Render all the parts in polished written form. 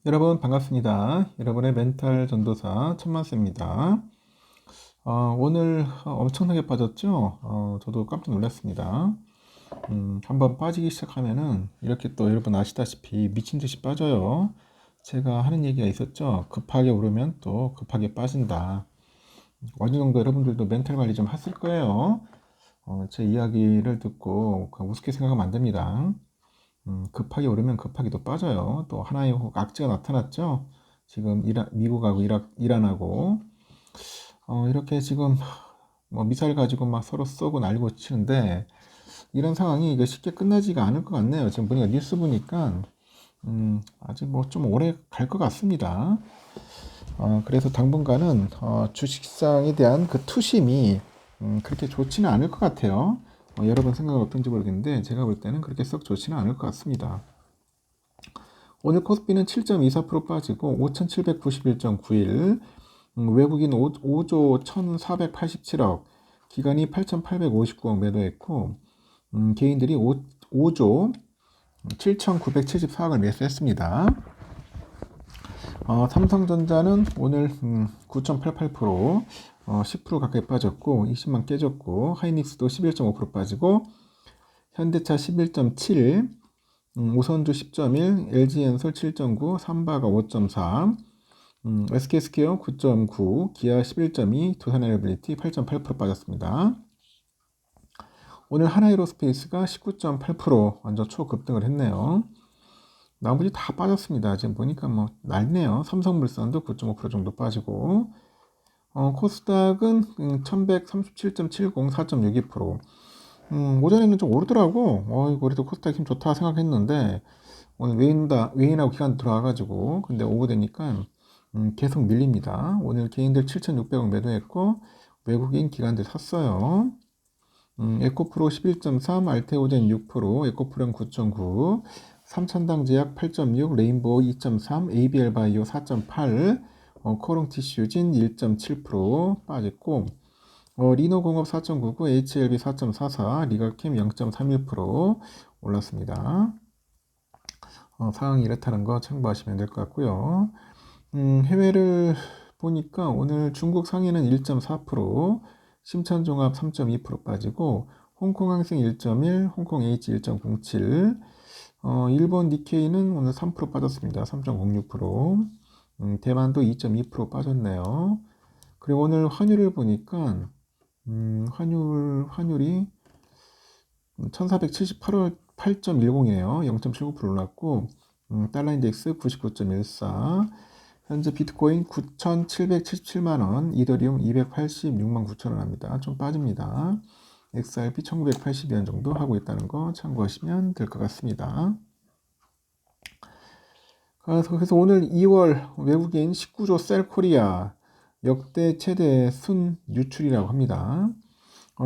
여러분 반갑습니다. 여러분의 멘탈 전도사 천만세입니다. 오늘 엄청나게 빠졌죠? 저도 깜짝 놀랐습니다. 한번 빠지기 시작하면은 이렇게 또 여러분 아시다시피 미친 듯이 빠져요. 제가 하는 얘기가 있었죠. 급하게 오르면 또 급하게 빠진다. 어느 정도 여러분들도 멘탈 관리 좀 하실 거예요. 제 이야기를 듣고 그냥 우습게 생각하면 안 됩니다. 급하게 오르면 급하게 또 빠져요. 또 하나의 악재가 나타났죠. 지금 미국하고 이란하고 이렇게 지금 뭐 미사일 가지고 막 서로 쏘고 날고 치는데 이런 상황이 이게 쉽게 끝나지가 않을 것 같네요. 지금 보니까 뉴스 보니까 아직 뭐 좀 오래 갈 것 같습니다. 그래서 당분간은 주식시장에 대한 그 투심이 그렇게 좋지는 않을 것 같아요. 여러분 생각은 어떤지 모르겠는데 제가 볼 때는 그렇게 썩 좋지는 않을 것 같습니다. 오늘 코스피는 7.24% 빠지고 5,791.91, 외국인 5조 1,487억, 기관이 8,859억 매도했고, 개인들이 5조 7,974억을 매수했습니다. 삼성전자는 오늘 9.88%, 10% 가까이 빠졌고 20만 깨졌고, 하이닉스도 11.5% 빠지고, 현대차 11.7, 우선주 10.1, LG엔솔 7.9, 삼바가 5.4, SK스퀘어 9.9, 기아 11.2, 두산에너빌리티 8.8% 빠졌습니다. 오늘 하나이로스페이스가 19.8% 완전 초급등을 했네요. 나머지 다 빠졌습니다. 지금 보니까 뭐 낡네요. 삼성물산도 9.5% 정도 빠지고, 코스닥은 1137.70, 4.62%. 오전에는 좀 오르더라고. 그래도 코스닥 힘 좋다 생각했는데 오늘 외인하고 기관 들어와가지고 근데 오후 되니까 계속 밀립니다. 오늘 개인들 7,600억 매도했고 외국인 기관들 샀어요. 에코프로 11.3, 알테오젠 6%, 에코프렘 9.9, 삼천당제약 8.6, 레인보우 2.3, ABL바이오 4.8, 코롱티슈진 1.7% 빠졌고, 리노공업 4.99, HLB 4.44, 리가캠 0.31% 올랐습니다. 상황이 이렇다는 거 참고하시면 될 것 같고요. 해외를 보니까 오늘 중국 상해는 1.4%, 심천종합 3.2% 빠지고, 홍콩항생 1.1, 홍콩 H 1.07, 일본 니케이는 오늘 3% 빠졌습니다. 3.06%, 대만도 2.2% 빠졌네요. 그리고 오늘 환율을 보니까 환율이 1478월 8.10이네요. 0.79% 올랐고, 달러 인덱스 99.14, 현재 비트코인 9,777만원, 이더리움 286만 9천원 합니다. 좀 빠집니다. XRP 1982원 정도 하고 있다는 거 참고하시면 될 것 같습니다. 그래서 오늘 2월 외국인 19조 셀코리아 역대 최대 순 유출이라고 합니다.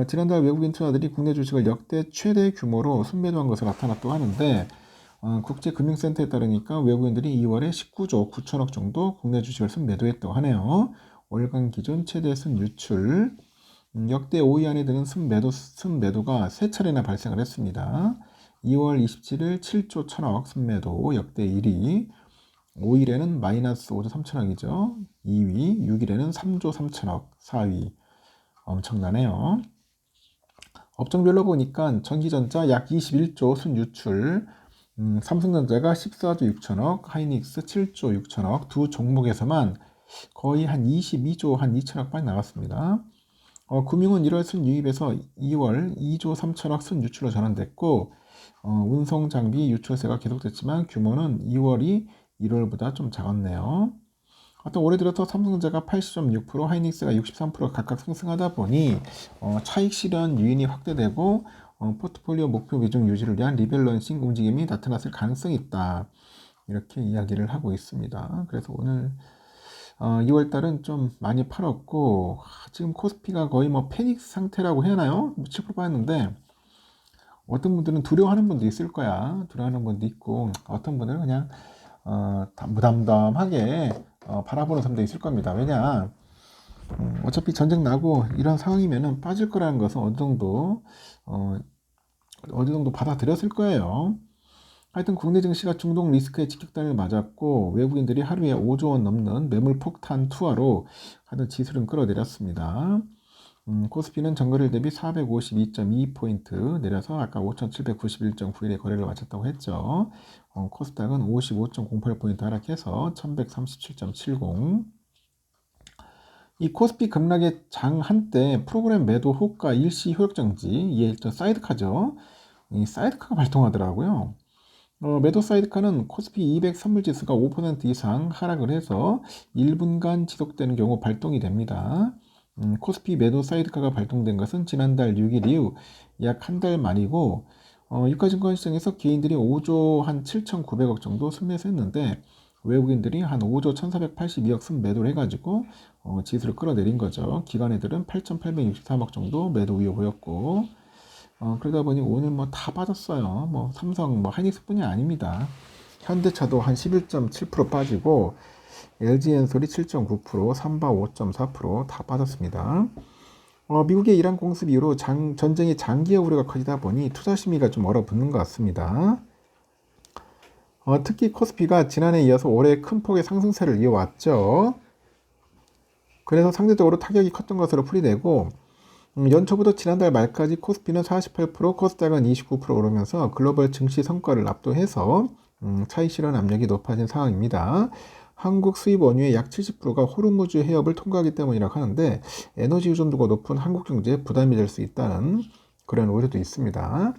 지난달 외국인 투자들이 국내 주식을 역대 최대 규모로 순매도한 것으로 나타났다고 하는데, 국제금융센터에 따르니까 외국인들이 2월에 19조 9천억 정도 국내 주식을 순매도했다고 하네요. 월간 기준 최대 순유출, 역대 5위 안에 드는 순매도가 3차례나 발생을 했습니다. 2월 27일 7조 1천억 순매도 역대 1위, 5일에는 마이너스 5조 3천억이죠. 2위, 6일에는 3조 3천억, 4위. 엄청나네요. 업종별로 보니까 전기전자 약 21조 순유출, 삼성전자가 14조 6천억, 하이닉스 7조 6천억, 두 종목에서만 거의 한 22조 한 2천억 빨리 나갔습니다. 금융은 1월 순유입에서 2월 2조 3천억 순유출로 전환됐고, 운송장비 유출세가 계속됐지만 규모는 2월이 1월보다 좀 작았네요. 하여튼 올해 들어서 삼성전자가 80.6%, 하이닉스가 63% 각각 상승하다 보니 차익 실현 유인이 확대되고 포트폴리오 목표 비중 유지를 위한 리밸런싱 움직임이 나타났을 가능성이 있다. 이렇게 이야기를 하고 있습니다. 그래서 오늘 2월달은 좀 많이 팔았고, 지금 코스피가 거의 뭐 패닉 상태라고 해야 하나요? 7% 빠졌는데 어떤 분들은 두려워하는 분도 있을 거야. 두려워하는 분도 있고, 어떤 분들은 그냥 무담담하게 바라보는 사람도 있을 겁니다. 왜냐, 어차피 전쟁 나고 이런 상황이면은 빠질 거라는 것은 어느 정도 받아들였을 거예요. 하여튼 국내 증시가 중동 리스크의 직격탄을 맞았고 외국인들이 하루에 5조 원 넘는 매물 폭탄 투하로 하여튼 지수를 끌어내렸습니다. 코스피는 전거래일 대비 452.2포인트 내려서 아까 5,791.91에 거래를 마쳤다고 했죠. 코스닥은 55.08포인트 하락해서 1,137.70. 이 코스피 급락의 장 한때 프로그램 매도 호가 일시 효력 정지, 이게 사이드카죠. 이 사이드카가 발동하더라고요. 매도 사이드카는 코스피 200 선물지수가 5% 이상 하락을 해서 1분간 지속되는 경우 발동이 됩니다. 코스피 매도 사이드카가 발동된 것은 지난달 6일 이후 약 한 달 만이고 유가증권 시장에서 개인들이 5조 한 7,900억 정도 순매수 했는데 외국인들이 한 5조 1,482억 순매도를 해가지고 지수를 끌어내린 거죠. 기관애들은 8,863억 정도 매도 우여 보였고 그러다 보니 오늘 뭐 다 빠졌어요. 뭐 삼성, 뭐 하이닉스뿐이 아닙니다. 현대차도 한 11.7% 빠지고 LG엔솔이 7.9%, 삼바 5.4%다 빠졌습니다. 미국의 이란 공습 이후로 전쟁의 장기화 우려가 커지다 보니 투자 심리가 좀 얼어붙는 것 같습니다. 특히 코스피가 지난해에 이어서 올해 큰 폭의 상승세를 이어왔죠. 그래서 상대적으로 타격이 컸던 것으로 풀이되고 연초부터 지난달 말까지 코스피는 48%, 코스닥은 29% 오르면서 글로벌 증시 성과를 압도해서 차익 실현 압력이 높아진 상황입니다. 한국 수입 원유의 약 70%가 호르무즈 해협을 통과하기 때문이라고 하는데 에너지 의존도가 높은 한국 경제에 부담이 될 수 있다는 그런 우려도 있습니다.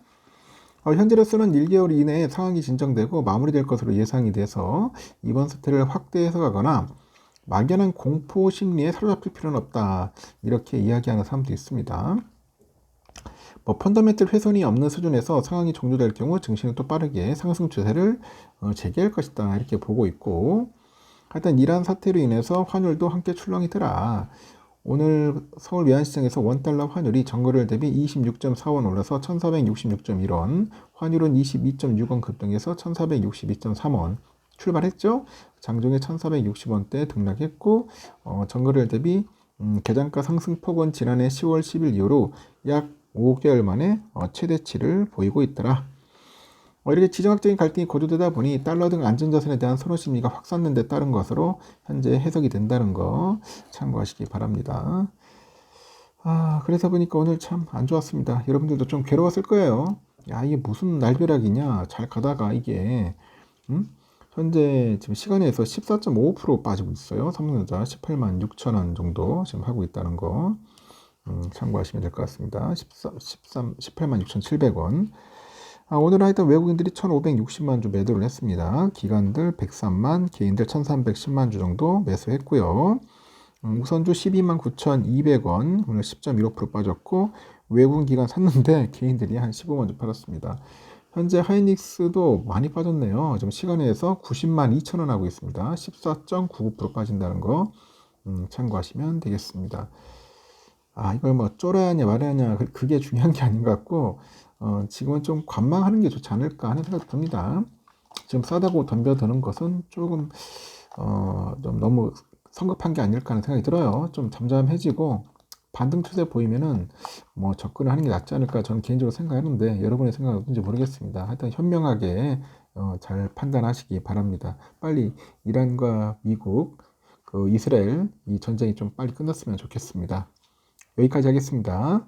현재로서는 1개월 이내에 상황이 진정되고 마무리될 것으로 예상이 돼서 이번 사태를 확대 해석하거나 막연한 공포 심리에 사로잡힐 필요는 없다. 이렇게 이야기하는 사람도 있습니다. 펀더멘털 훼손이 없는 수준에서 상황이 종료될 경우 증시는 또 빠르게 상승 추세를 재개할 것이다. 이렇게 보고 있고 하여튼 이러한 사태로 인해서 환율도 함께 출렁이더라. 오늘 서울 외환시장에서 원달러 환율이 전거래일 대비 26.4원 올라서 1466.1원, 환율은 22.6원 급등해서 1462.3원 출발했죠. 장중에 1460원대 등락했고 전거래일 대비 계단가 상승폭은 지난해 10월 10일 이후로 약 5개월 만에 최대치를 보이고 있더라. 이렇게 지정학적인 갈등이 고조되다 보니 달러 등 안전자산에 대한 선호 심리가 확산된 데 따른 것으로 현재 해석이 된다는 거 참고하시기 바랍니다. 그래서 보니까 오늘 참 안 좋았습니다. 여러분들도 좀 괴로웠을 거예요. 야, 이게 무슨 날벼락이냐. 잘 가다가 이게 현재 지금 시간에서 14.5% 빠지고 있어요. 삼성전자 18만 6천 원 정도 지금 하고 있다는 거 참고하시면 될 것 같습니다. 18만 6,700원. 오늘 하여튼 외국인들이 1,560만 주 매도를 했습니다. 기관들 103만, 개인들 1,310만 주 정도 매수했고요. 우선주 12만 9,200원, 오늘 10.15% 빠졌고 외국인 기관 샀는데 개인들이 한 15만 주 팔았습니다. 현재 하이닉스도 많이 빠졌네요. 지금 시간에서 90만 2천 원 하고 있습니다. 14.99% 빠진다는 거 참고하시면 되겠습니다. 이걸 뭐 쫄아야 하냐 말아야 하냐 그게 중요한 게 아닌 것 같고 지금은 좀 관망하는 게 좋지 않을까 하는 생각이 듭니다. 지금 싸다고 덤벼드는 것은 조금 좀 너무 성급한 게 아닐까 하는 생각이 들어요. 좀 잠잠해지고 반등 추세 보이면은 뭐 접근을 하는 게 낫지 않을까 저는 개인적으로 생각하는데 여러분의 생각은 어떤지 모르겠습니다. 하여튼 현명하게 잘 판단하시기 바랍니다. 빨리 이란과 미국, 이스라엘 이 전쟁이 좀 빨리 끝났으면 좋겠습니다. 여기까지 하겠습니다.